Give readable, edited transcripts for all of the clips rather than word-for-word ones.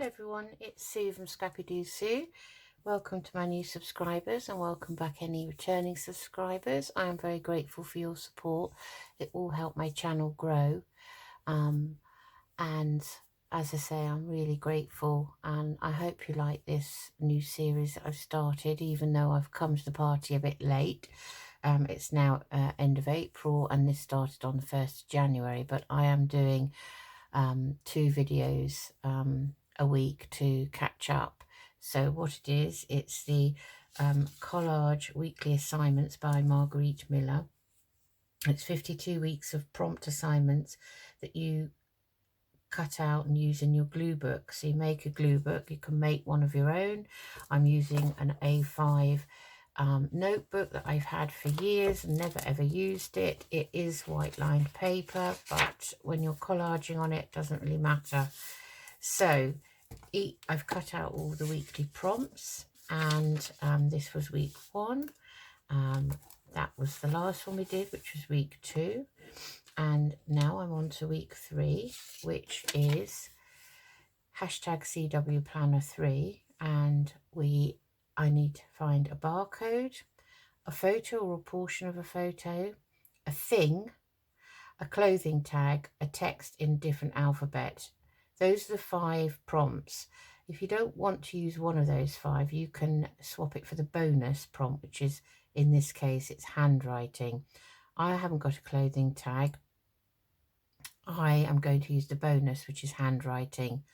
Hello everyone, it's Sue from Scrappy Doo Sue. Welcome to my new subscribers and welcome back any returning subscribers. I am very grateful for your support. It will help my channel grow. And as I say, I'm really grateful and I hope you like this new series that I've started, even though I've come to the party a bit late. It's now end of April and this started on the 1st of January, but I am doing 2 videos a week to catch up. So what it is, it's the Collage weekly assignments by Margarete Miller. It's 52 weeks of prompt assignments that you cut out and use in your glue book. So you make a glue book, you can make one of your own. I'm using an A5 notebook that I've had for years and never ever used it. It is white lined paper, but when you're collaging on it doesn't really matter. So I've cut out all the weekly prompts and this was week 1. That was the last one we did, which was week 2, and now I'm on to week 3, which is #CW Planner 3, and I need to find a barcode, a photo or a portion of a photo, a thing, a clothing tag, a text in different alphabet. Those are the 5 prompts. If you don't want to use one of those 5, you can swap it for the bonus prompt, which is, in this case, it's handwriting. I haven't got a clothing tag. I am going to use the bonus, which is handwriting.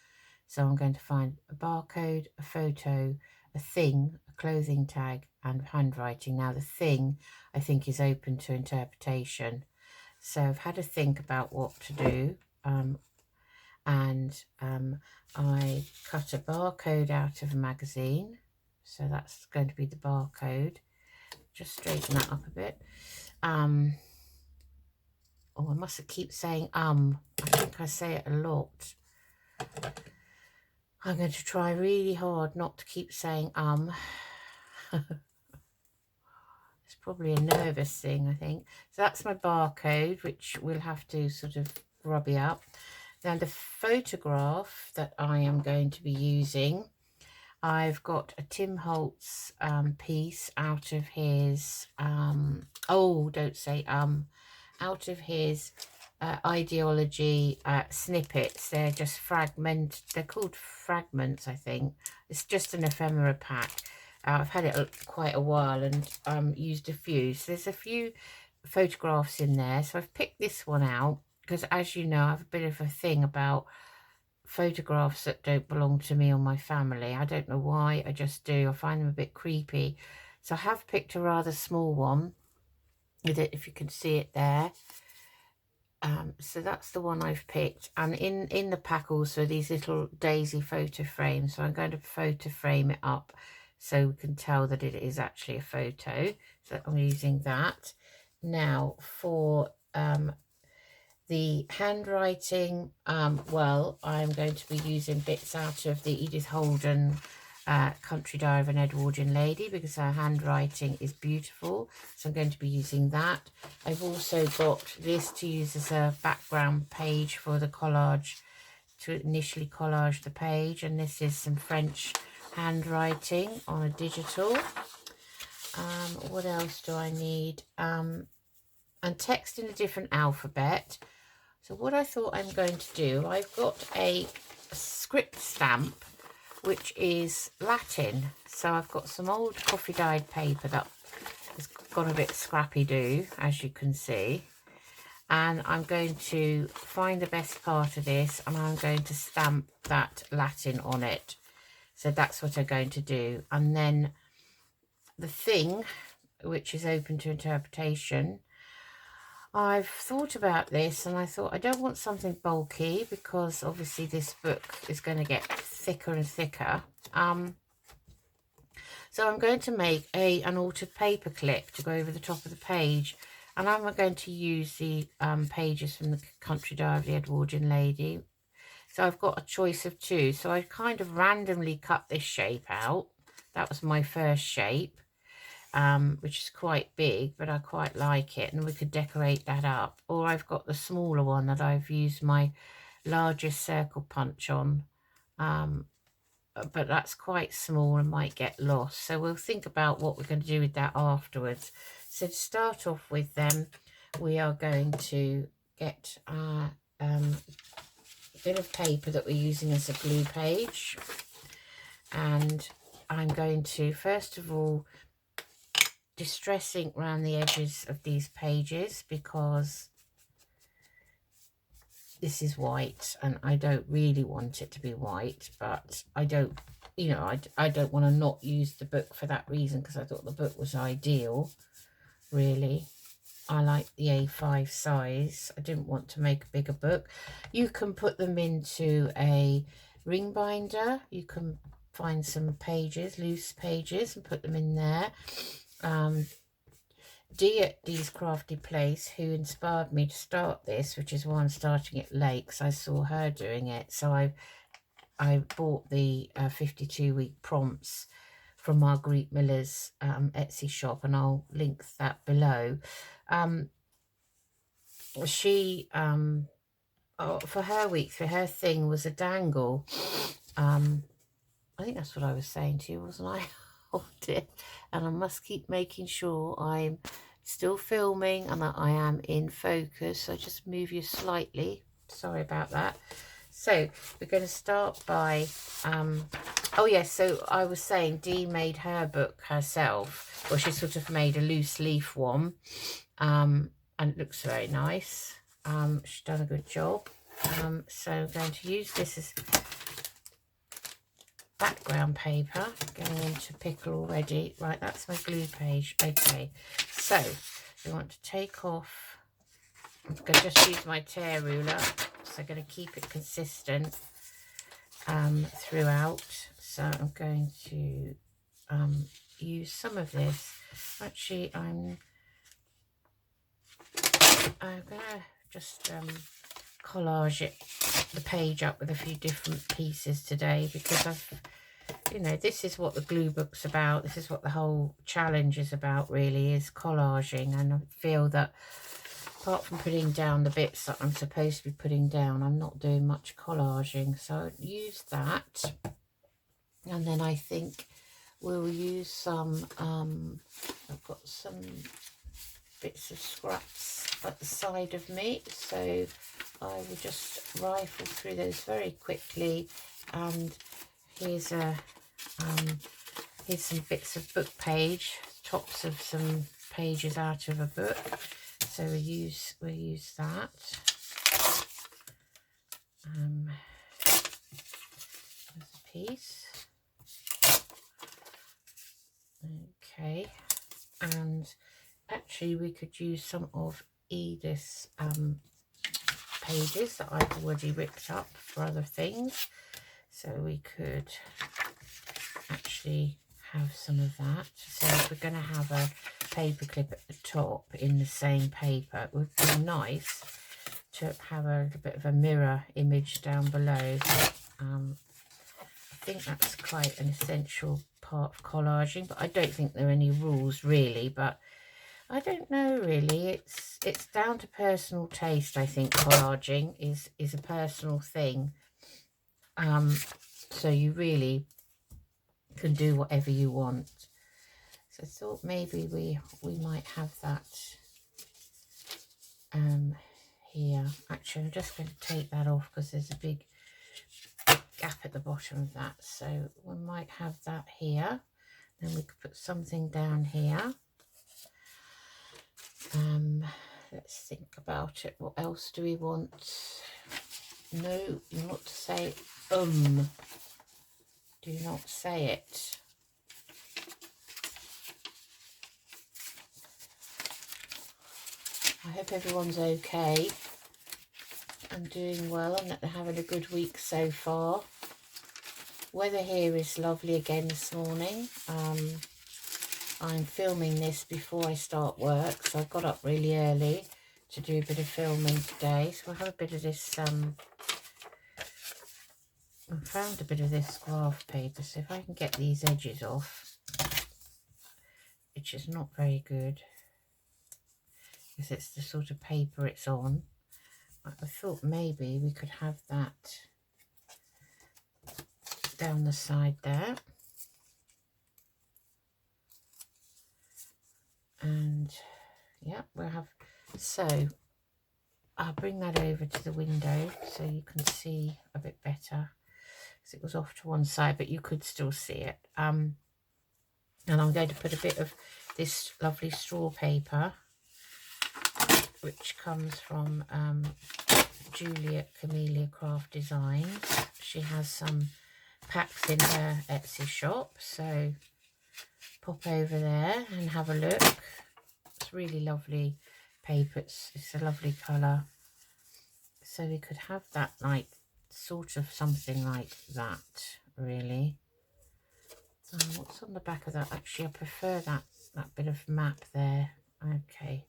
So I'm going to find a barcode, a photo, a thing, a clothing tag, and handwriting. Now the thing, I think, is open to interpretation. So I've had to think about what to do. I cut a barcode out of a magazine. So that's going to be the barcode. Just straighten that up a bit. Oh, I mustn't keep saying I think I say it a lot. I'm going to try really hard not to keep saying It's probably a nervous thing, I think. So that's my barcode, which we'll have to sort of grubby up. Now the photograph that I am going to be using, I've got a Tim Holtz piece out of his out of his ideology snippets. They're just they're called fragments, I think. It's just an ephemera pack. I've had it quite a while and used a few. So there's a few photographs in there. So I've picked this one out because, as you know, I have a bit of a thing about photographs that don't belong to me or my family. I don't know why, I just do. I find them a bit creepy. So I have picked a rather small one with it, if you can see it there. So that's the one I've picked, and in the pack also these little daisy photo frames. So I'm going to photo frame it up so we can tell that it is actually a photo. So I'm using that. Now for the handwriting, well, I'm going to be using bits out of the Edith Holden Country Diary of an Edwardian Lady, because her handwriting is beautiful. So I'm going to be using that. I've also got this to use as a background page for the collage, to initially collage the page. And this is some French handwriting on a digital. What else do I need? And text in a different alphabet. So what I thought I'm going to do, I've got a script stamp which is Latin. So I've got some old coffee dyed paper that has gone a bit scrappy do, as you can see. And I'm going to find the best part of this and I'm going to stamp that Latin on it. So that's what I'm going to do. And then the thing, which is open to interpretation, I've thought about this and I thought I don't want something bulky because obviously this book is going to get thicker and thicker. So I'm going to make an altered paper clip to go over the top of the page, and I'm going to use the pages from the Country Diary of the Edwardian Lady. So I've got a choice of 2. So I kind of randomly cut this shape out. That was my first shape. Which is quite big, but I quite like it, and we could decorate that up. Or I've got the smaller one that I've used my largest circle punch on, but that's quite small and might get lost. So we'll think about what we're going to do with that afterwards. So to start off with then, we are going to get our bit of paper that we're using as a glue page. And I'm going to, first of all, distress ink around the edges of these pages, because this is white and I don't really want it to be white, but I don't, you know, I don't want to not use the book for that reason, because I thought the book was ideal, really. I like the A5 size. I didn't want to make a bigger book. You can put them into a ring binder. You can find some pages, loose pages, and put them in there. Dee at Dee'sCraftyPlace, who inspired me to start this, which is why I'm starting it late, because I saw her doing it. So I bought the 52-week prompts from Margarete Miller's Etsy shop, and I'll link that below. She for her week, for her thing was a dangle. I think that's what I was saying to you, wasn't I? Oh dear. And I must keep making sure I'm still filming and that I am in focus. So just move you slightly. Sorry about that. So we're going to start by, oh yes, so I was saying Dee made her book herself. Well, she sort of made a loose leaf one, and it looks very nice. She's done a good job. So I'm going to use this as background paper, going into pickle already. Right, that's my glue page. Okay, so we want to take off, I'm going to just use my tear ruler, so I'm going to keep it consistent throughout. So I'm going to use some of this. Actually, I'm going to just collage it, the page up with a few different pieces today, because I've, you know, this is what the glue book's about. This is what the whole challenge is about, really, is collaging. And I feel that apart from putting down the bits that I'm supposed to be putting down, I'm not doing much collaging. So I'll use that, and then I think we'll use some I've got some bits of scraps at the side of me, so I will just rifle through those very quickly. And here's some bits of book page, tops of some pages out of a book. So we'll use that. There's a piece. Okay, and actually we could use some of Edith's pages that I've already ripped up for other things, so we could actually have some of that. So if we're going to have a paper clip at the top in the same paper, it would be nice to have a little bit of a mirror image down below. I think that's quite an essential part of collaging, but I don't think there are any rules really, but I don't know really. It's down to personal taste. I think collaging is a personal thing. So you really can do whatever you want. So I thought maybe we might have that here. Actually, I'm just going to take that off because there's a big gap at the bottom of that. So we might have that here. Then we could put something down here. Let's think about it. What else do we want? No, not to say do not say it. I hope everyone's okay and doing well, and that they're having a good week so far. Weather here is lovely again this morning. I'm filming this before I start work, so I got up really early to do a bit of filming today. So we'll have a bit of this, I found a bit of this graph paper, so if I can get these edges off, which is not very good, because it's the sort of paper it's on. I thought maybe we could have that down the side there. And yeah, we'll have, so I'll bring that over to the window so you can see a bit better, because it was off to one side, but you could still see it. And I'm going to put a bit of this lovely straw paper, which comes from Juliet Camellia Craft Designs. She has some packs in her Etsy shop, so pop over there and have a look. It's really lovely paper. It's a lovely colour. So we could have that, like, sort of something like that, really. What's on the back of that? Actually, I prefer that bit of map there. Okay,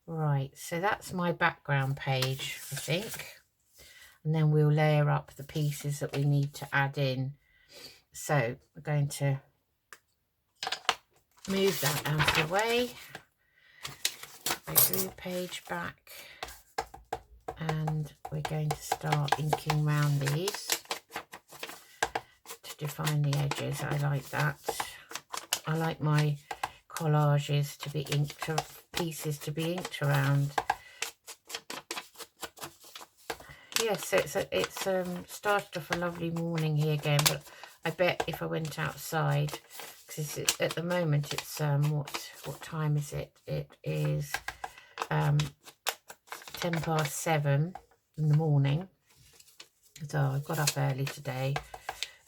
right, so that's my background page, I think. And then we'll layer up the pieces that we need to add in. So we're going to move that out of the way. My glue page back, and we're going to start inking around these to define the edges. I like that. I like my collages to be inked, pieces to be inked around. Yes, so it's started off a lovely morning here again, but I bet if I went outside, because at the moment it's what time is it? It is 7:10 in the morning. So I got up early today.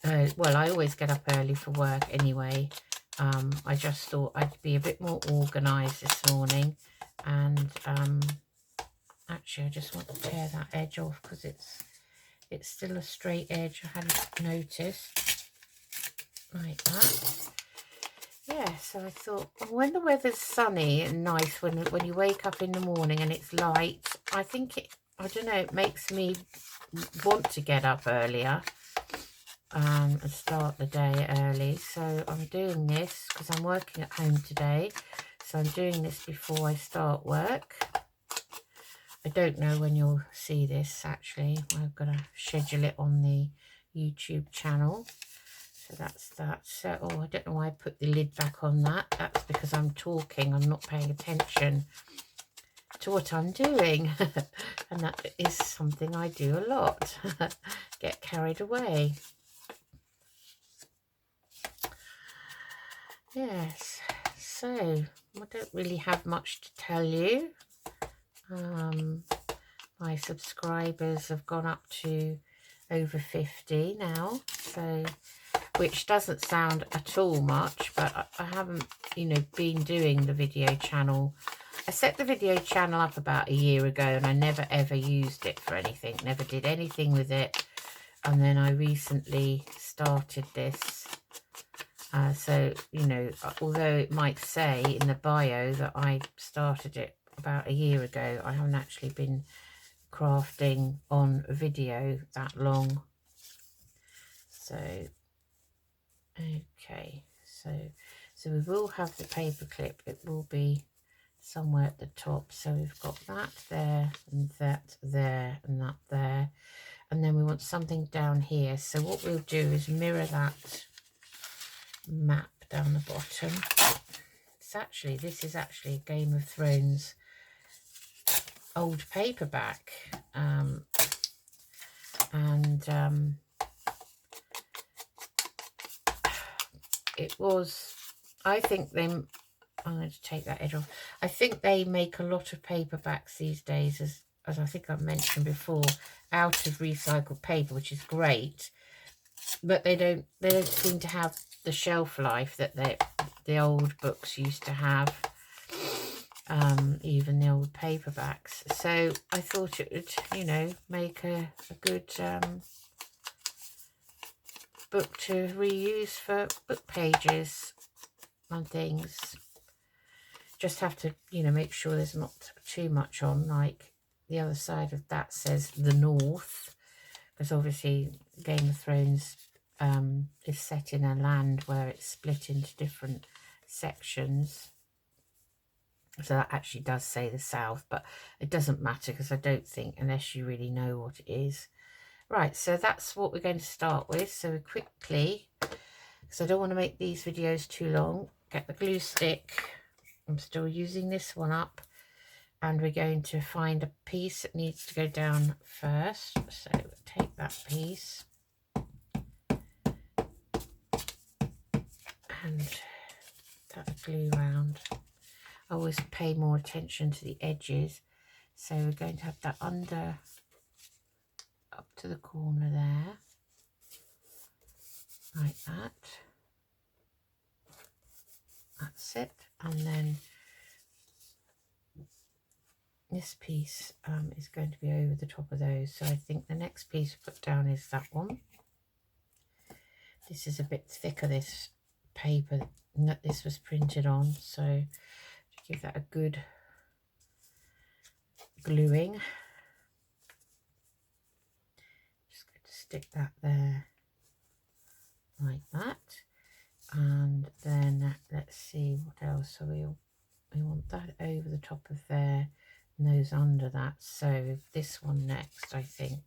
Well, I always get up early for work anyway. I just thought I'd be a bit more organised this morning, and actually I just want to tear that edge off because it's still a straight edge. I hadn't noticed, like that. Yeah, so I thought, when the weather's sunny and nice, when you wake up in the morning and it's light, I think I don't know, it makes me want to get up earlier and start the day early. So I'm doing this because I'm working at home today, so I'm doing this before I start work. I don't know when you'll see this, actually. I've got to schedule it on the YouTube channel. So that's that. So, oh, I don't know why I put the lid back on that. That's because I'm talking. I'm not paying attention to what I'm doing. And that is something I do a lot. Get carried away. Yes. So, I don't really have much to tell you. My subscribers have gone up to over 50 now. So, which doesn't sound at all much, but I haven't, been doing the video channel. I set the video channel up about a year ago, and I never ever used it for anything, never did anything with it. And then I recently started this. So, although it might say in the bio that I started it about a year ago, I haven't actually been crafting on video that long. So, okay, so we will have the paper clip. It will be somewhere at the top. So we've got that there, and that there, and that there, and then we want something down here. So what we'll do is mirror that map down the bottom. This is actually a Game of Thrones old paperback, it was, I think I'm going to take that edge off. I think they make a lot of paperbacks these days, as I think I've mentioned before, out of recycled paper, which is great, but they don't seem to have the shelf life that the old books used to have, even the old paperbacks. So I thought it would, make a good book to reuse for book pages and things. Just have to, make sure there's not too much on, like the other side of that says the North, because obviously Game of Thrones is set in a land where it's split into different sections. So that actually does say the South, but it doesn't matter, because I don't think, unless you really know what it is, Right, so that's what we're going to start with. So we quickly, because I don't want to make these videos too long, get the glue stick. I'm still using this one up, and we're going to find a piece that needs to go down first. So take that piece and that glue round. I always pay more attention to the edges. So we're going to have that under, up to the corner there, like that. That's it. And then this piece is going to be over the top of those. So I think the next piece to put down is that one. This is a bit thicker, this paper that this was printed on. So to give that a good gluing, just going to stick that there like that. And then let's see what else. So we want that over the top of there and those under that. So this one next, I think.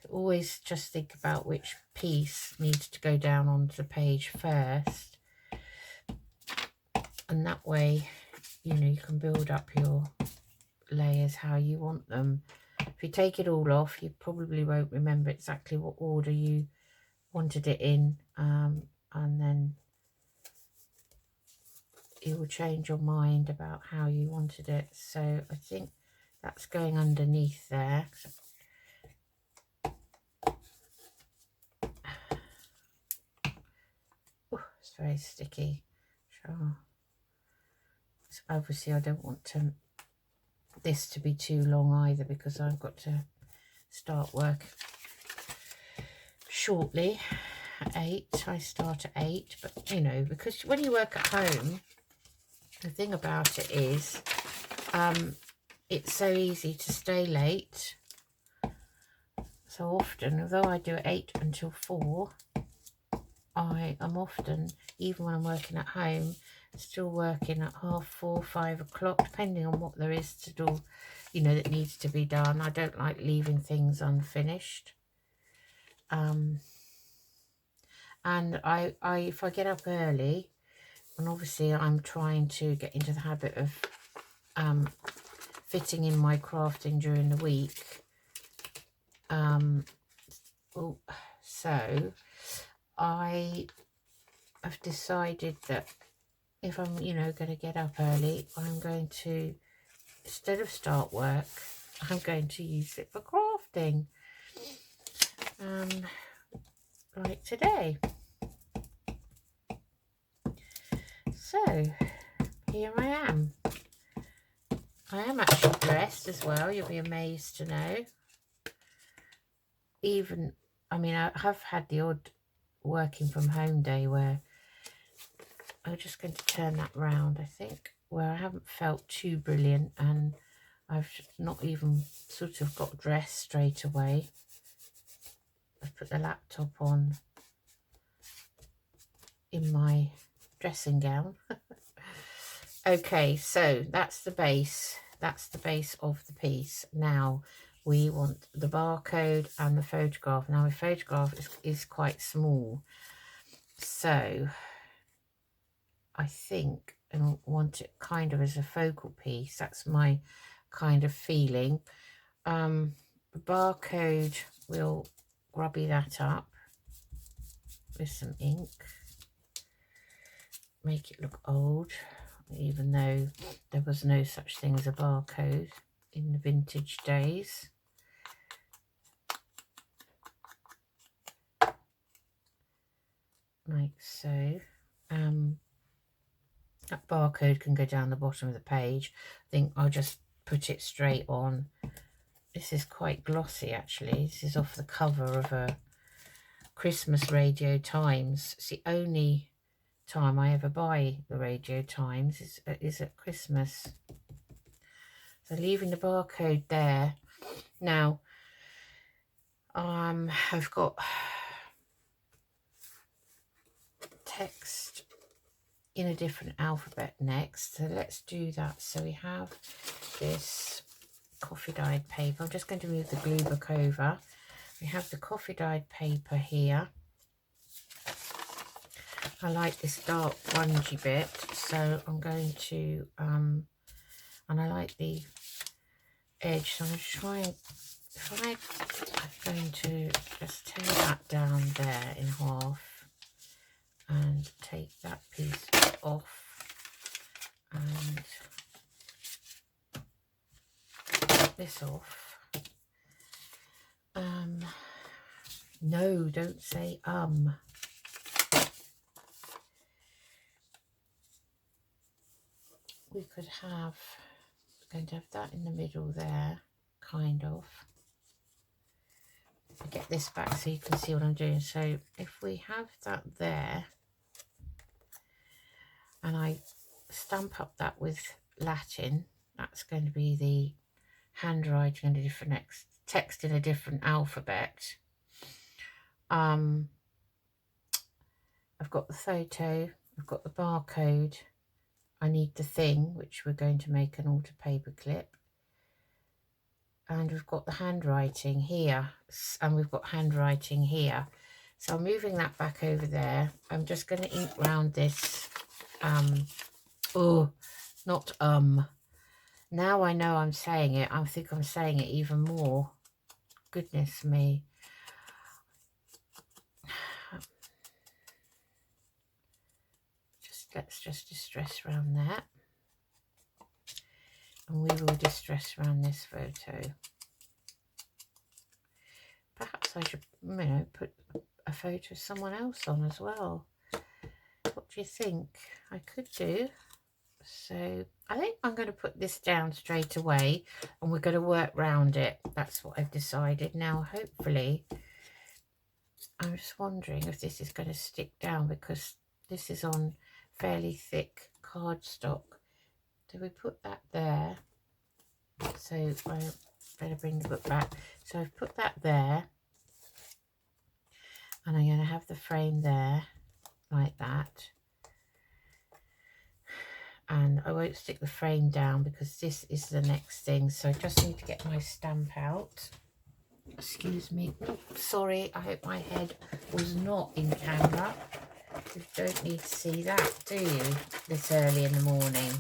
Always just think about which piece needs to go down onto the page first, and that way, you know, you can build up your layers how you want them. If you take it all off, you probably won't remember exactly what order you wanted it in, and then it will change your mind about how you wanted it. So I think that's going underneath there. Ooh, it's very sticky. Sure. So obviously I don't want this to be too long either, because I've got to start work shortly at 8. I start at 8, but you know, because when you work at home, the thing about it is it's so easy to stay late. So often, although I do 8 until 4, I am often, even when I'm working at home, still working at 4:30, 5 o'clock, depending on what there is to do, you know, that needs to be done. I don't like leaving things unfinished. And if I get up early, and obviously I'm trying to get into the habit of fitting in my crafting during the week. So I have decided that if I'm, you know, going to get up early, I'm going to, instead of start work, I'm going to use it for crafting. Like today. So here I am. I am actually dressed as well, you'll be amazed to know. Even, I mean, I have had the odd working from home day where I'm just going to turn that round, I think, where I haven't felt too brilliant and I've not even sort of got dressed straight away. I've put the laptop on in my dressing gown. Okay, so that's the base. That's the base of the piece. Now we want the barcode and the photograph. Now the photograph is quite small, so I think I want it kind of as a focal piece. That's my kind of feeling. The barcode, we'll grubby that up with some ink, make it look old, even though there was no such thing as a barcode in the vintage days. Like so. That barcode can go down the bottom of the page. I think I'll just put it straight on. This is quite glossy actually. This is off the cover of a Christmas Radio Times. It's the only time I ever buy the Radio Times is at Christmas. So leaving the barcode there. Now I've got text in a different alphabet next, so let's do that. So we have this coffee dyed paper. I'm just going to move the glue book over we have the coffee dyed paper here. I like this dark grungy bit, so I'm going to, and I like the edge, so I'm going to try and, I'm going to just tear that down there in half and take that piece off and this off. No, don't say we could have, going to have that in the middle there, kind of. I'll get this back so you can see what I'm doing. So if we have that there, and I stamp up that with Latin, that's going to be the handwriting and a different text in a different alphabet. I've got the photo, I've got the barcode, I need the thing, which we're going to make an altar paper clip, and we've got the handwriting here, and we've got handwriting here. So I'm moving that back over there. I'm just going to ink round this, now I know I'm saying it, I think I'm saying it even more. Goodness me. Let's just distress around that, and we will distress around this photo. Perhaps I should, you know, put a photo of someone else on as well. What do you think I could do? So I think I'm going to put this down straight away, and we're going to work round it. That's what I've decided. Now hopefully, I'm just wondering if this is going to stick down, because this is on fairly thick cardstock. Do we put that there? So I better bring the book back. So I've put that there, and I'm going to have the frame there like that, and I won't stick the frame down because this is the next thing. So I just need to get my stamp out. Excuse me. Oh, sorry, I hope my head was not in camera. You don't need to see that, do you, this early in the morning?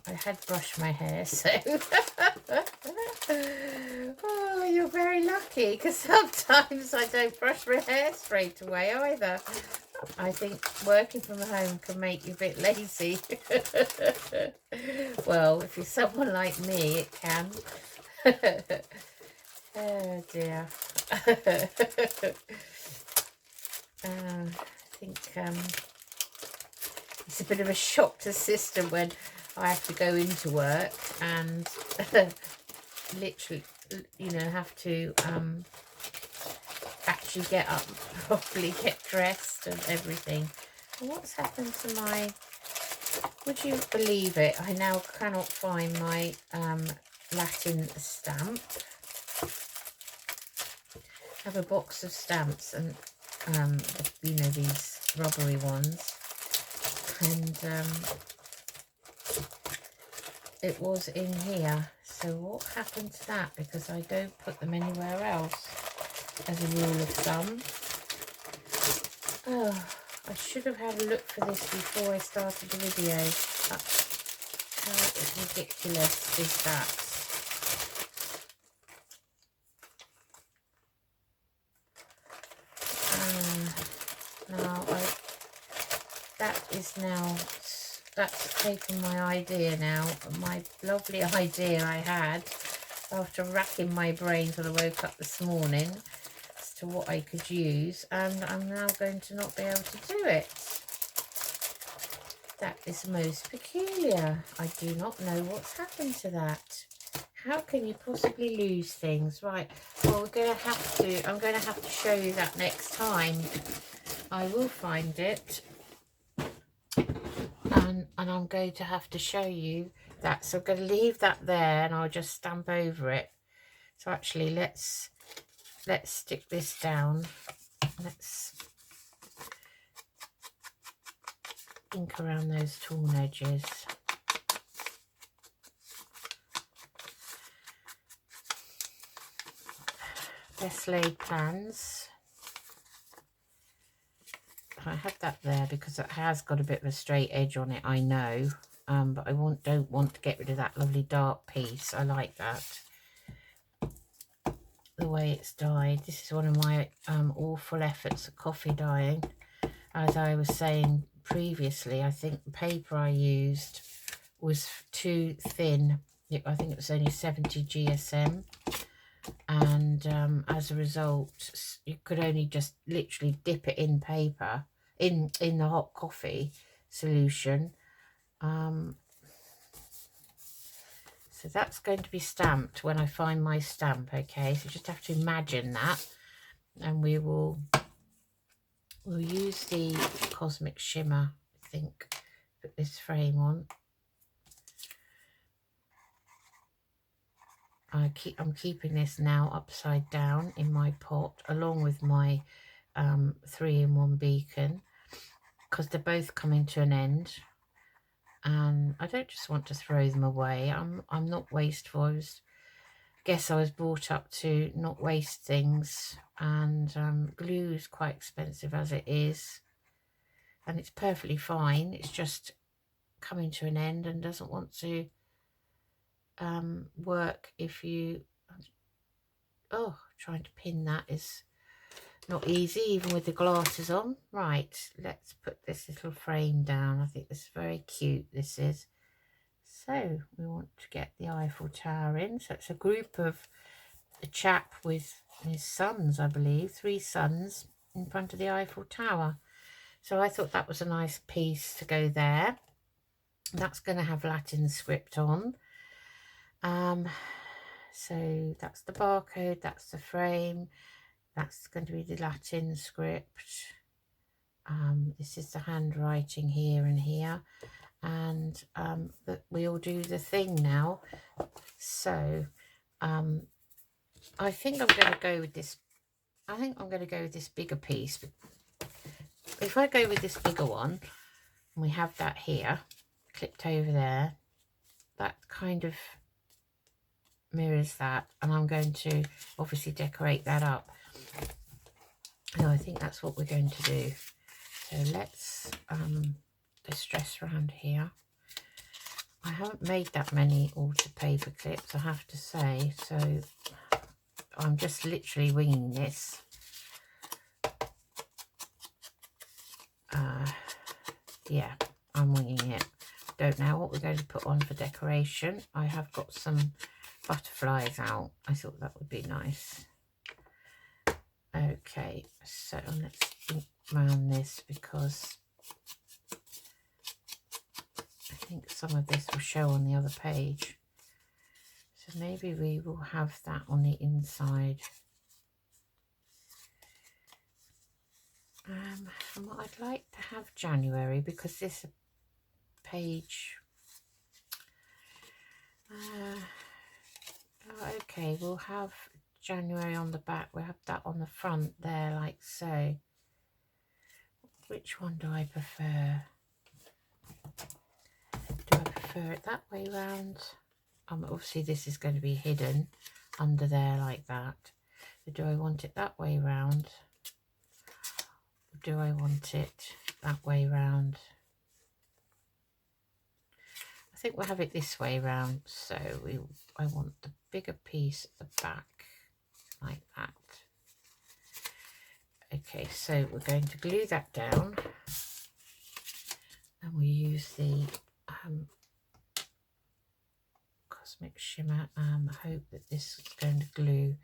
I had brushed my hair, so oh, you're very lucky, because sometimes I don't brush my hair straight away either. I think working from home can make you a bit lazy. Well, if you're someone like me, it can. Oh dear. I think it's a bit of a shock to the system when I have to go into work and literally, you know, have to actually get up properly, get dressed and everything. And what's happened to my, would you believe it, I now cannot find my Latin stamp. I have a box of stamps, and you know, these rubbery ones, and it was in here. So what happened to that? Because I don't put them anywhere else, as a rule of thumb. Oh, I should have had a look for this before I started the video. How ridiculous is that? That's taken my idea now, my lovely idea I had after racking my brains when I woke up this morning as to what I could use, and I'm now going to not be able to do it. That is most peculiar. I do not know what's happened to that. How can you possibly lose things? Right, well, I'm going to have to show you that next time. I will find it. And I'm going to have to show you that. So I'm going to leave that there, and I'll just stamp over it. So actually, let's stick this down. Let's ink around those torn edges. Best Laid Plans. I had that there because it has got a bit of a straight edge on it, I know. But I don't want to get rid of that lovely dark piece. I like that. The way it's dyed. This is one of my awful efforts at coffee dyeing. As I was saying previously, I think the paper I used was too thin. I think it was only 70 GSM. And as a result, you could only just literally dip it in paper, in the hot coffee solution. So that's going to be stamped when I find my stamp, okay? So just have to imagine that. And we'll use the Cosmic Shimmer, I think, put this frame on. I'm keeping this now upside down in my pot, along with my 3-in-1 beacon, because they're both coming to an end. And I don't just want to throw them away. I'm not wasteful. I guess I was brought up to not waste things, and glue is quite expensive as it is, and it's perfectly fine. It's just coming to an end and doesn't want to work if you... Oh, trying to pin that is not easy, even with the glasses on. Right, let's put this little frame down. I think this is very cute, this is. So we want to get the Eiffel Tower in. So it's a group of a chap with his sons, I believe, 3 sons in front of the Eiffel Tower. So I thought that was a nice piece to go there. That's going to have Latin script on. So that's the barcode, that's the frame, that's going to be the Latin script. This is the handwriting here and here, and we'll do the thing now. So I think I'm going to go with this. I think I'm going to go with this bigger piece. If I go with this bigger one, and we have that here clipped over there, that kind of mirrors that, and I'm going to obviously decorate that up. No, I think that's what we're going to do. So let's distress around here. I haven't made that many altar paper clips, I have to say, so I'm just literally winging this. Yeah, I'm winging it. Don't know what we're going to put on for decoration. I have got some butterflies out. I thought that would be nice. Okay, so let's think around this, because I think some of this will show on the other page. So maybe we will have that on the inside. And what I'd like to have January, because this page... okay, we'll have January on the back. We'll have that on the front there, like so. Which one do I prefer? Do I prefer it that way round? Obviously this is going to be hidden under there like that. So do I want it that way round? Or do I want it that way round? I think we'll have it this way round. So I want the bigger piece at the back like that. Okay, so we're going to glue that down, and we use the Cosmic Shimmer. I hope that this is going to glue.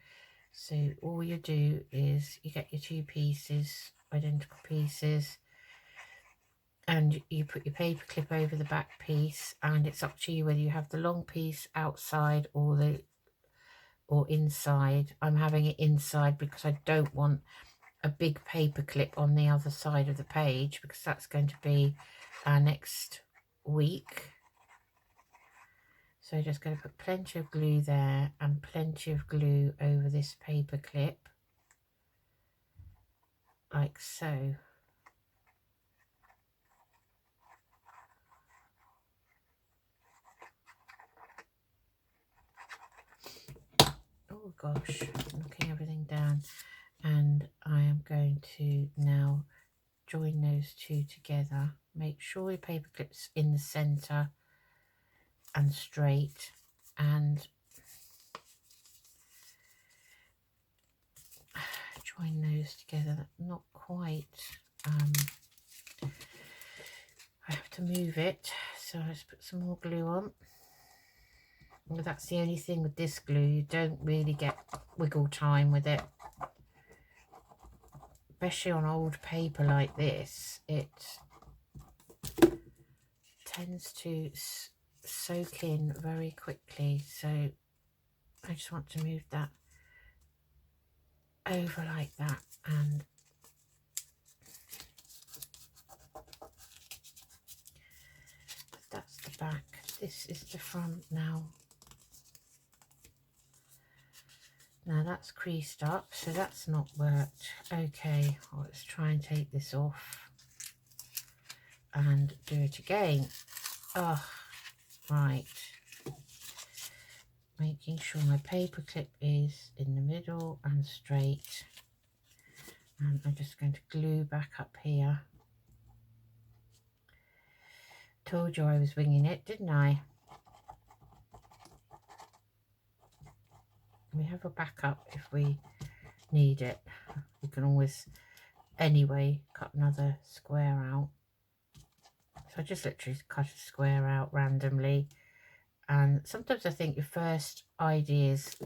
So all you do is you get your 2 pieces, identical pieces, and you put your paper clip over the back piece, and it's up to you whether you have the long piece outside or inside. I'm having it inside because I don't want a big paper clip on the other side of the page, because that's going to be our next week. So just going to put plenty of glue there and plenty of glue over this paper clip, like so. Oh gosh, knocking everything down. join those two together. Make sure your paper clip's in the center and straight, and join those together. Not quite. I have to move it, so let's put some more glue on. Well, that's the only thing with this glue, you don't really get wiggle time with it, especially on old paper like this. It tends to soak in very quickly, so I just want to move that over like that, and that's the back. This is the front now. Now that's creased up, so that's not worked. Okay, well, let's try and take this off and do it again. Oh, right. Making sure my paper clip is in the middle and straight. And I'm just going to glue back up here. Told you I was winging it, didn't I? We have a backup if we need it. We can always, anyway, cut another square out. So I just literally cut a square out randomly. And sometimes I think your first ideas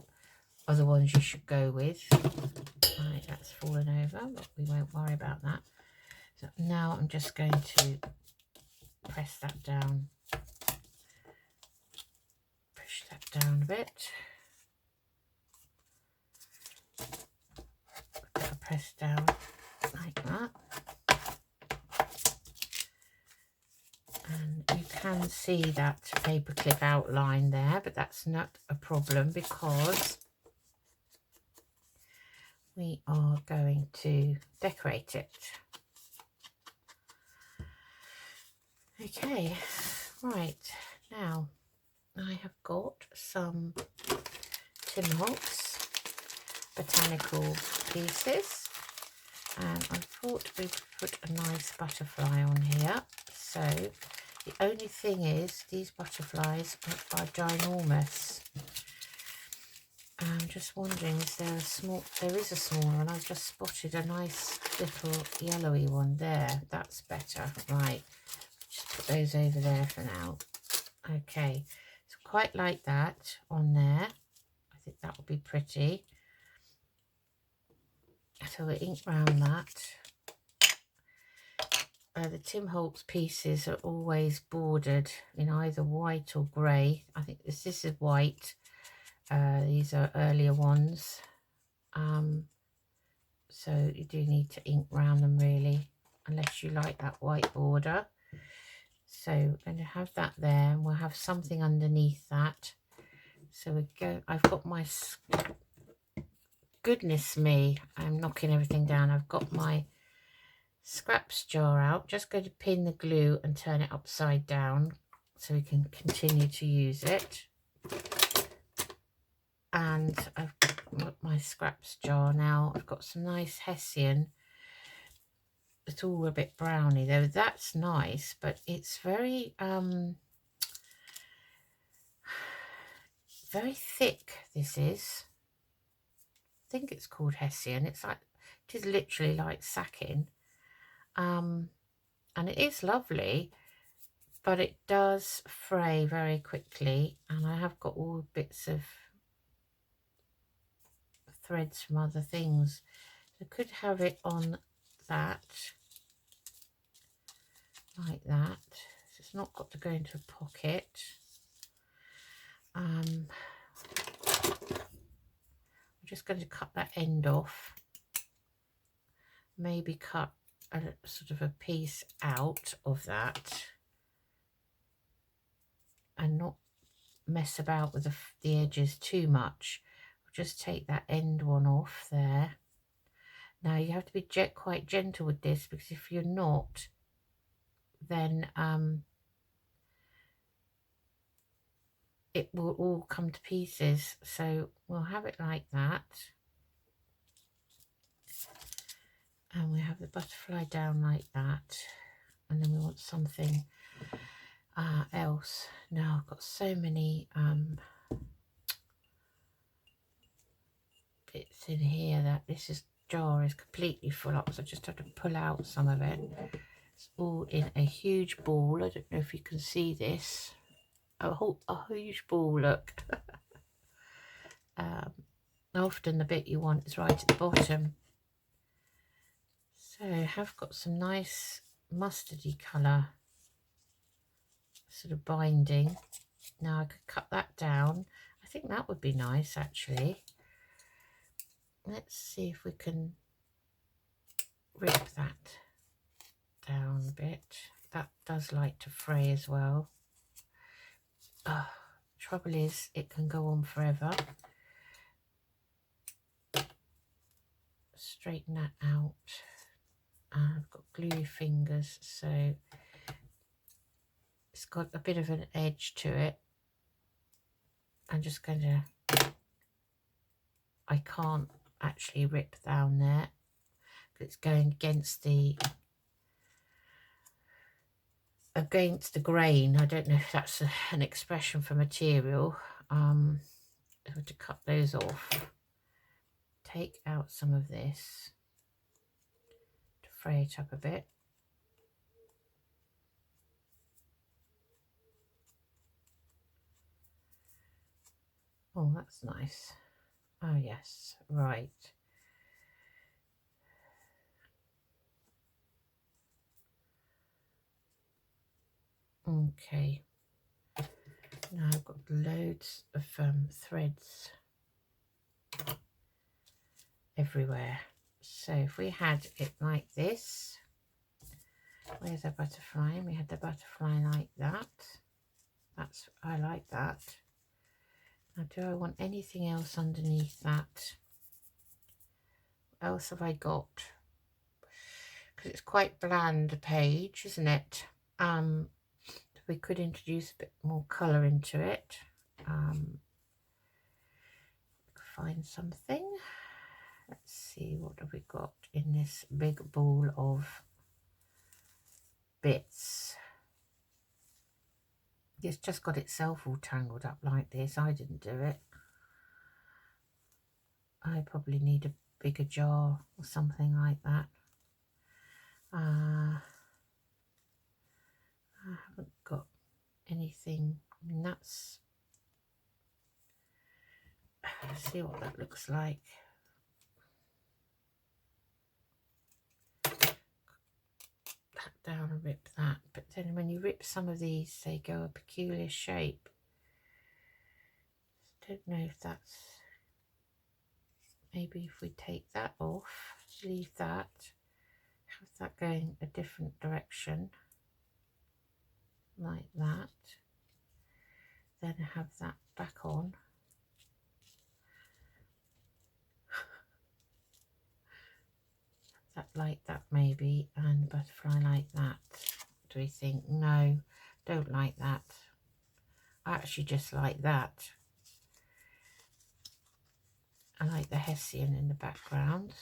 are the ones you should go with. Right, that's fallen over, but we won't worry about that. So now I'm just going to press that down. Push that down a bit. Press down like that, and you can see that paper clip outline there, but that's not a problem because we are going to decorate it. Okay, right, now I have got some Tim Holtz botanical pieces, and I thought we'd put a nice butterfly on here. So the only thing is these butterflies are ginormous. I'm just wondering, is there a small, there is a small one. I've just spotted a nice little yellowy one there. That's better. Right, just put those over there for now. Okay, so quite like that on there. I think that would be pretty. So we ink round that. The Tim Holtz pieces are always bordered in either white or grey. I think this is white. These are earlier ones. So you do need to ink round them really, unless you like that white border. So we're going to have that there, and we'll have something underneath that. So we go. I've got my, goodness me, I'm knocking everything down. I've got my scraps jar out. Just going to pin the glue and turn it upside down so we can continue to use it. And I've got my scraps jar now. I've got some nice Hessian. It's all a bit browny though. That's nice, but it's very very thick. This is, I think it's called Hessian. It's like, it is literally like sacking. And it is lovely, but it does fray very quickly, and I have got all bits of threads from other things. So I could have it on that, like that. So it's not got to go into a pocket. I'm just going to cut that end off, maybe cut a sort of a piece out of that and not mess about with the edges too much. I'll just take that end one off there. Now you have to be quite gentle with this, because if you're not, then it will all come to pieces. So we'll have it like that. And we have the butterfly down like that, and then we want something else. Now I've got so many bits in here that this jar is completely full up, so I just have to pull out some of it. It's all in a huge ball. I don't know if you can see this. A huge ball, look. Often the bit you want is right at the bottom. So I have got some nice mustardy colour sort of binding. Now I could cut that down. I think that would be nice actually. Let's see if we can rip that down a bit. That does like to fray as well. Trouble is it can go on forever. Straighten that out. I've got gluey fingers, so it's got a bit of an edge to it. I'm just going to, I can't actually rip down there because it's going against the grain. I don't know if that's an expression for material. I have to cut those off. Take out some of this to fray it up a bit. Oh, that's nice. Oh yes, right. Okay. Now I've got loads of threads everywhere. So if we had it like this, where's our butterfly? We had the butterfly like that. I like that. Now do I want anything else underneath that? What else have I got? Because it's quite bland a page, isn't it? We could introduce a bit more colour into it. Find something. Let's see, what have we got in this big ball of bits? It's just got itself all tangled up like this. I didn't do it. I probably need a bigger jar or something like that. I haven't got anything. I mean, that's, let's see what that looks like. That down and rip that, but then when you rip some of these, they go a peculiar shape. Don't know if that's, maybe if we take that off, leave that, have that going a different direction like that, then have that back on. That like that maybe, and butterfly like that. Do we think? No, don't like that. I actually just like that. I like the Hessian in the background.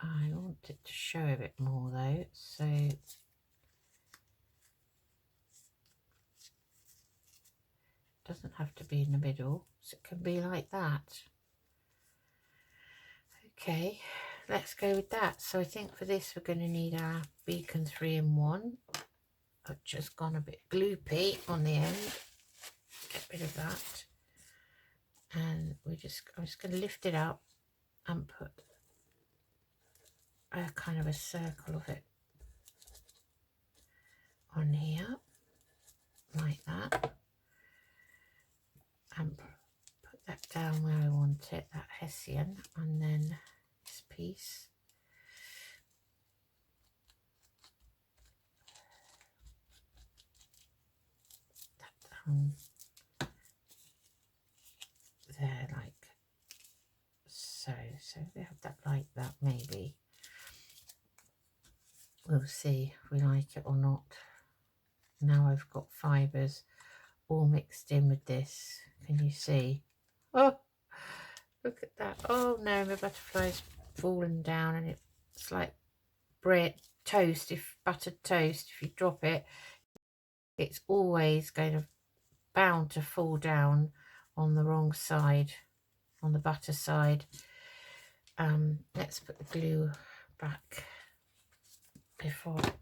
I want it to show a bit more though, so it doesn't have to be in the middle, so it can be like that. Okay, let's go with that. So I think for this we're going to need our beacon 3-in-1. I've just gone a bit gloopy on the end. Get rid of that. And I'm just going to lift it up and put a kind of a circle of it on here, like that. And put that down where I want it, that Hessian, and then this piece. That down there like so. So we have that like that maybe. We'll see if we like it or not. Now I've got fibres all mixed in with this. Can you see? Oh, look at that. Oh no, my butterfly's fallen down and it's like bread toast, if buttered toast, if you drop it, it's always bound to fall down on the wrong side, on the butter side. Let's put the glue back before it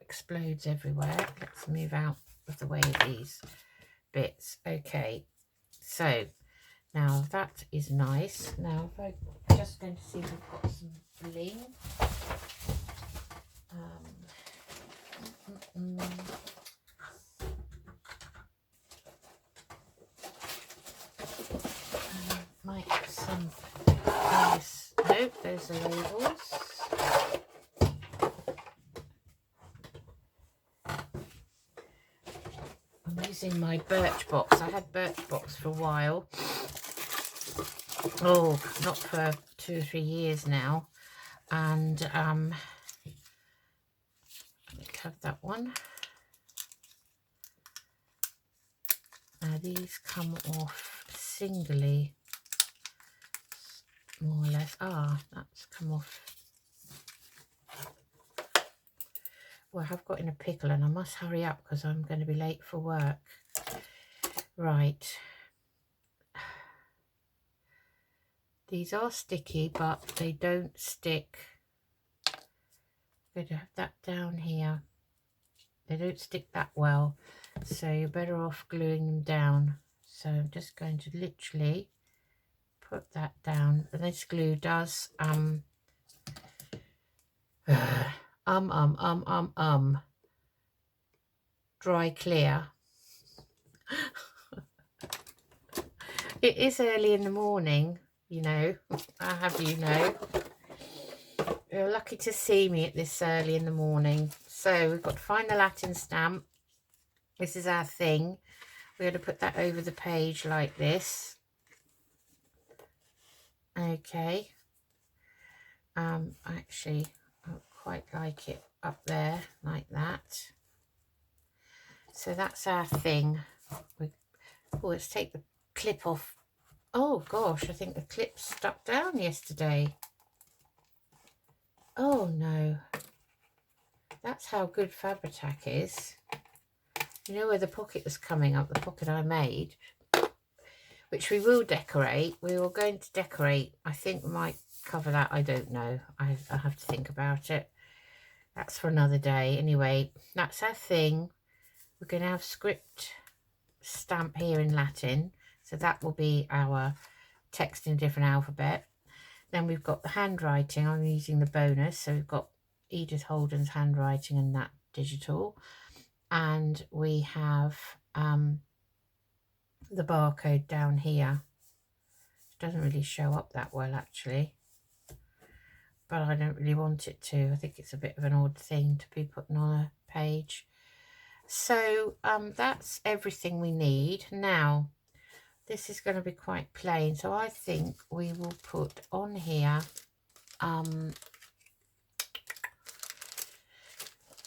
explodes everywhere. Let's move out of the way of these bits. Okay, so now that is nice. Now I'm just going to see if we've got some bling. Might have some nice. Nope, those are labels. I'm using my birch box. I had birch box for a while. Oh, not for 2 or 3 years now. And let's have that one. Now these come off singly, more or less. Ah, that's come off. Well, I have got in a pickle and I must hurry up because I'm going to be late for work. Right. These are sticky, but they don't stick. I'm going to have that down here. They don't stick that well, so you're better off gluing them down. So I'm just going to literally put that down. And this glue does dry clear. It is early in the morning, you know. I have you know. You're lucky to see me at this early in the morning. So we've got to find the Latin stamp. This is our thing. We're going to put that over the page like this. Okay. Actually, I quite like it up there like that. So that's our thing. Let's take the clip off. Oh gosh, I think the clip stuck down yesterday. Oh no. That's how good Fabri-Tac is. You know where the pocket was coming up, the pocket I made, which we will decorate. We were going to decorate. I think we might cover that. I don't know. I have to think about it. That's for another day. Anyway, that's our thing. We're going to have script stamp here in Latin. So that will be our text in a different alphabet. Then we've got the handwriting. I'm using the bonus. So we've got Edith Holden's handwriting and that digital. And we have the barcode down here. It doesn't really show up that well actually, but I don't really want it to. I think it's a bit of an odd thing to be putting on a page. So that's everything we need. Now this is going to be quite plain, so I think we will put on here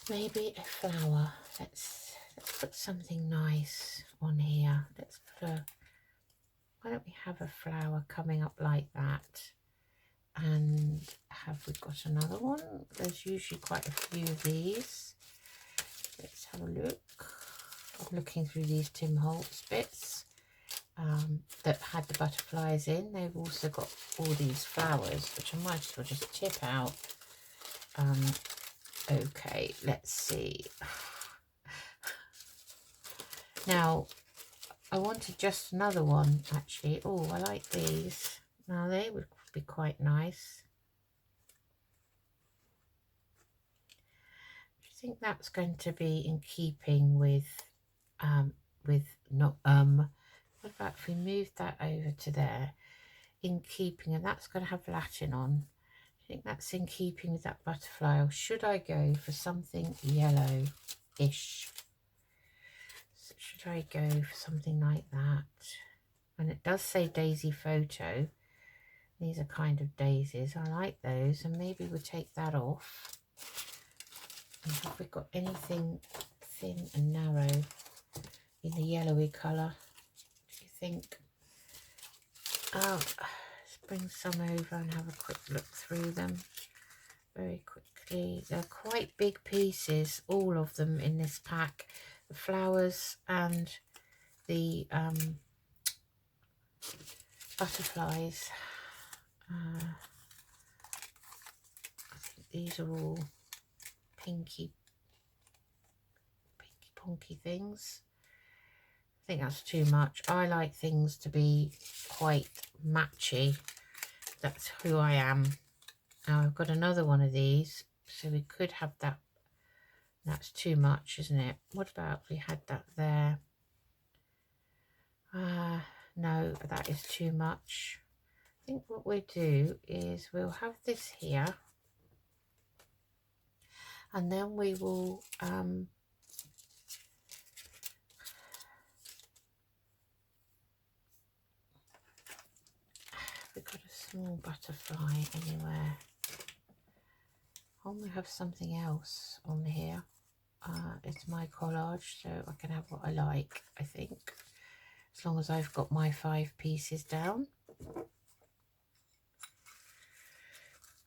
maybe a flower. Let's put something nice on here. Let's put a, why don't we have a flower coming up like that? And have we got another one? There's usually quite a few of these. Let's have a look. I'm looking through these Tim Holtz bits that had the butterflies in. They've also got all these flowers, which I might as well just tip out. Okay, let's see. Now, I wanted just another one, actually. Oh, I like these. Now, they would be quite nice. I think that's going to be in keeping with not, what about if we move that over to there? In keeping, and that's going to have Latin on. I think that's in keeping with that butterfly. Or should I go for something yellow-ish? Should I go for something like that? And it does say daisy photo. These are kind of daisies. I like those. And maybe we'll take that off. And have we got anything thin and narrow in the yellowy colour? Do you think? Oh, let's bring some over and have a quick look through them. very quickly. They're quite big pieces, all of them in this pack. The flowers and the butterflies. I think these are all pinky ponky things. I think that's too much. I like things to be quite matchy. That's who I am. Now I've got another one of these, so we could have that. That's too much, isn't it? What about if we had that there? No, that is too much. I think what we'll do is we'll have this here, and then we will we've got a small butterfly anywhere. I want to have something else on here. It's my collage, so I can have what I like, I think, as long as I've got my 5 pieces down.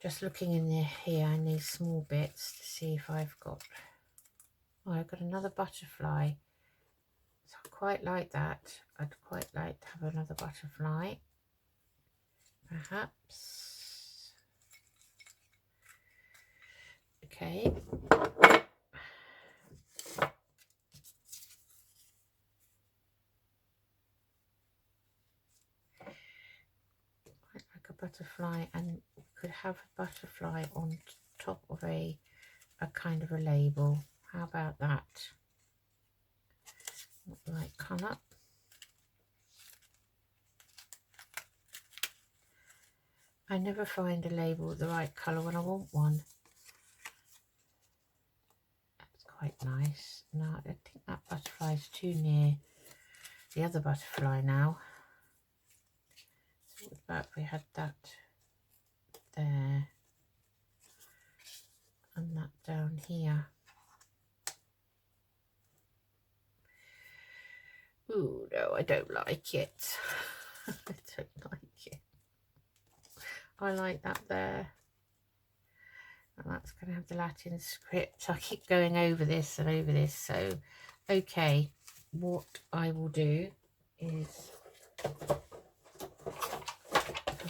Just looking in here in these small bits to see if I've got... Oh, I've got another butterfly. So I quite like that. I'd quite like to have another butterfly, perhaps. Okay. Like a butterfly, and could have a butterfly on top of a kind of a label. How about that? Right colour. I never find a label with the right colour when I want one. That's quite nice. No, I think that butterfly is too near the other butterfly now. So what about if we had that there and that down here? Ooh, no, I don't like it. I don't like it. I like that there. And that's going to have the Latin script. I keep going over this and over this. So, okay, what I will do is have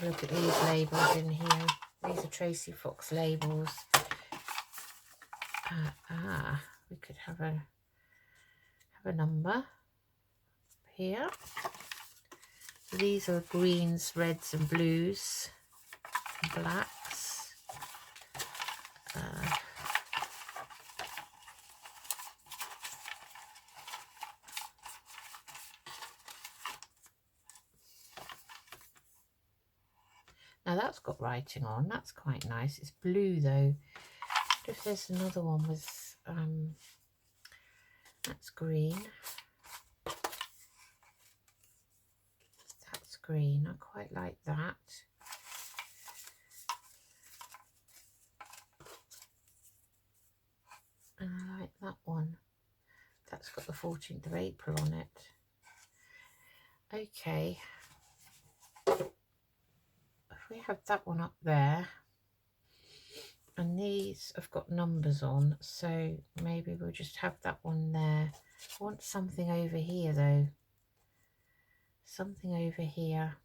a look at these labels in here. These are Tracy Fox labels. We could have a number here. These are greens, reds and blues, and blacks. Now that's got writing on. That's quite nice. It's blue though. If there's another one with that's green. That's green. I quite like that. And I like that one. That's got the 14th of April on it. Okay. If we have that one up there, and these have got numbers on, so maybe we'll just have that one there. I want something over here though. Something over here.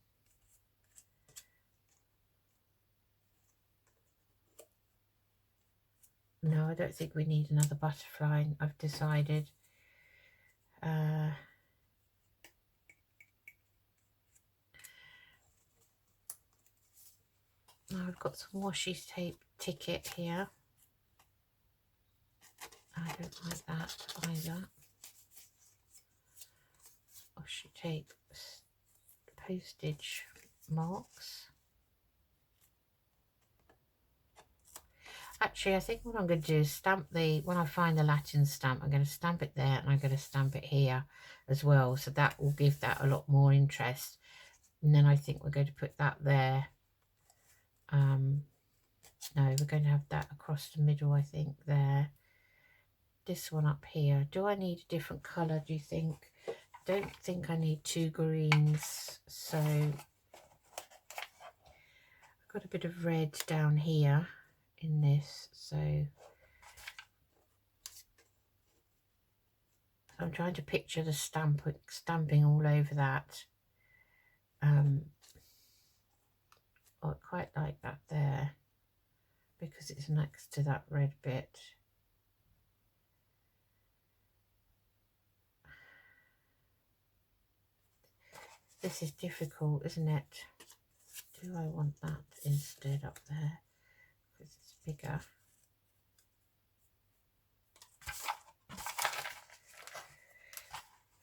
No, I don't think we need another butterfly. I've decided. Now I've got some washi tape ticket here. I don't like that either. Washi tape postage marks. Actually, I think what I'm going to do is stamp when I find the Latin stamp, I'm going to stamp it there and I'm going to stamp it here as well. So that will give that a lot more interest. And then I think we're going to put that there. No, we're going to have that across the middle, I think, there. This one up here. Do I need a different colour, do you think? I don't think I need 2 greens. So I've got a bit of red down here in this, so I'm trying to picture the stamping all over that. I quite like that there because it's next to that red bit. This is difficult, isn't it? Do I want that instead up there because it's bigger?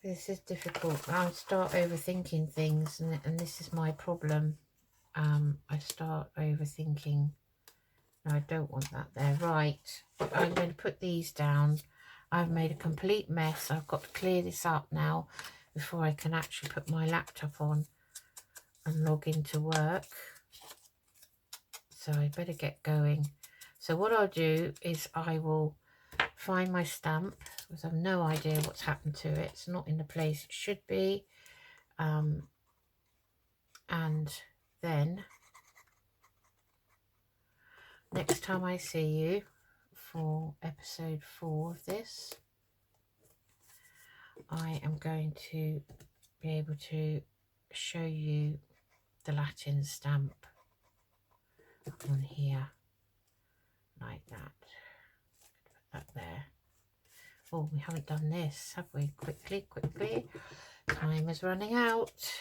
This is difficult. I start overthinking things, and this is my problem. I start overthinking. No, I don't want that there. Right, I'm going to put these down. I've made a complete mess. I've got to clear this up now before I can actually put my laptop on and log into work. So I better get going. So what I'll do is I will find my stamp because I've no idea what's happened to it. It's not in the place it should be. And then next time I see you for episode 4 of this, I am going to be able to show you the Latin stamp on here like that. Put that there. Oh, we haven't done this, have we? Quickly. Time is running out.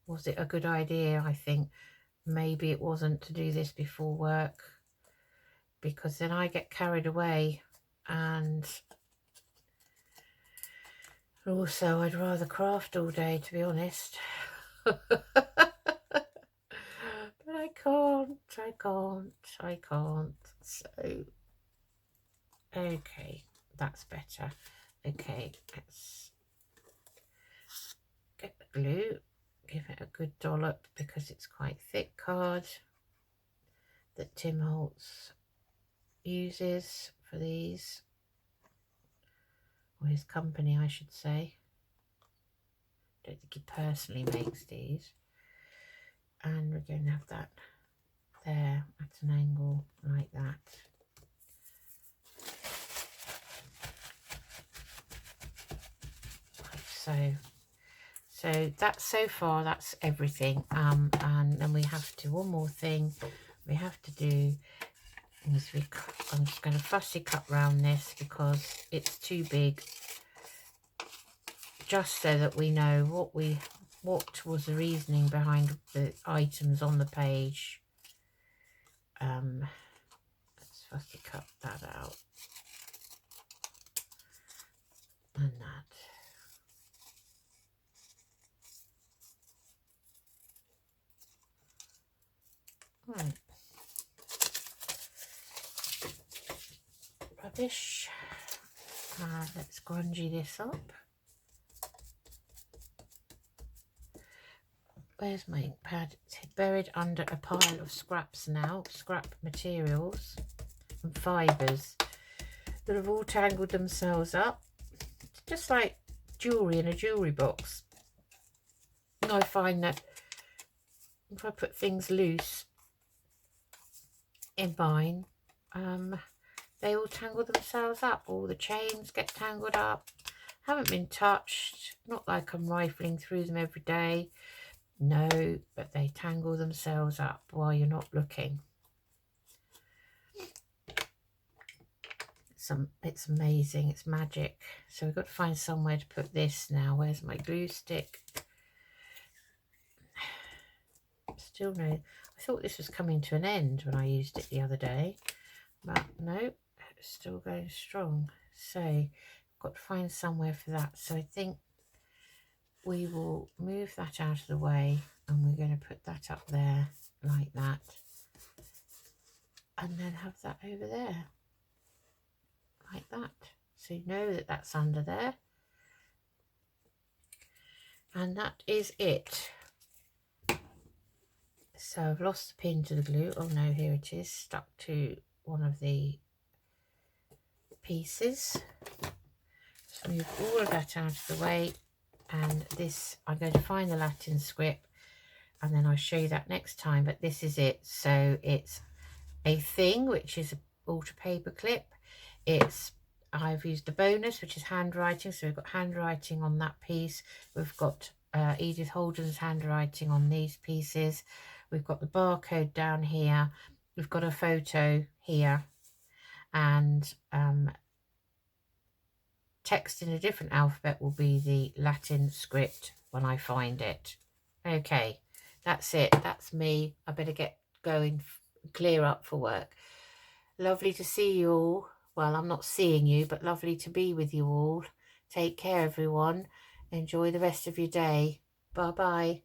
Was it a good idea? I think maybe it wasn't to do this before work, because then I get carried away, and also I'd rather craft all day, to be honest. But I can't. So, okay, that's better. Okay, let's get the glue, give it a good dollop because it's quite thick card that Tim Holtz uses for these, or his company I should say. Don't think he personally makes these. And we're going to have that there at an angle like that. Like so that's so far, that's everything. And then we have to, one more thing we have to do is I'm just going to fussy cut round this because it's too big, just so that we know what was the reasoning behind the items on the page. Let's fussy cut that out and that. Right. Rubbish. Let's grungy this up. Where's my ink pad? It's buried under a pile of scraps now, scrap materials and fibres that have all tangled themselves up. It's just like jewellery in a jewellery box. And I find that if I put things loose in mine, they all tangle themselves up. All the chains get tangled up. Haven't been touched. Not like I'm rifling through them every day. No, but they tangle themselves up while you're not looking. It's amazing. It's magic. So we've got to find somewhere to put this now. Where's my glue stick? Still no. I thought this was coming to an end when I used it the other day, but no, it's still going strong. So I've got to find somewhere for that. So I think we will move that out of the way, and we're going to put that up there like that, and then have that over there like that, so you know that that's under there. And that is it. So I've lost the pin to the glue. Oh no, here it is, stuck to one of the pieces. Just move all of that out of the way. And this, I'm going to find the Latin script, and then I'll show you that next time. But this is it. So it's a thing, which is a water paper clip. I've used a bonus, which is handwriting. So we've got handwriting on that piece. We've got Edith Holden's handwriting on these pieces. We've got the barcode down here. We've got a photo here, and text in a different alphabet will be the Latin script when I find it. Okay, that's it. That's me. I better get going, clear up for work. Lovely to see you all. Well, I'm not seeing you, but lovely to be with you all. Take care, everyone. Enjoy the rest of your day. Bye-bye.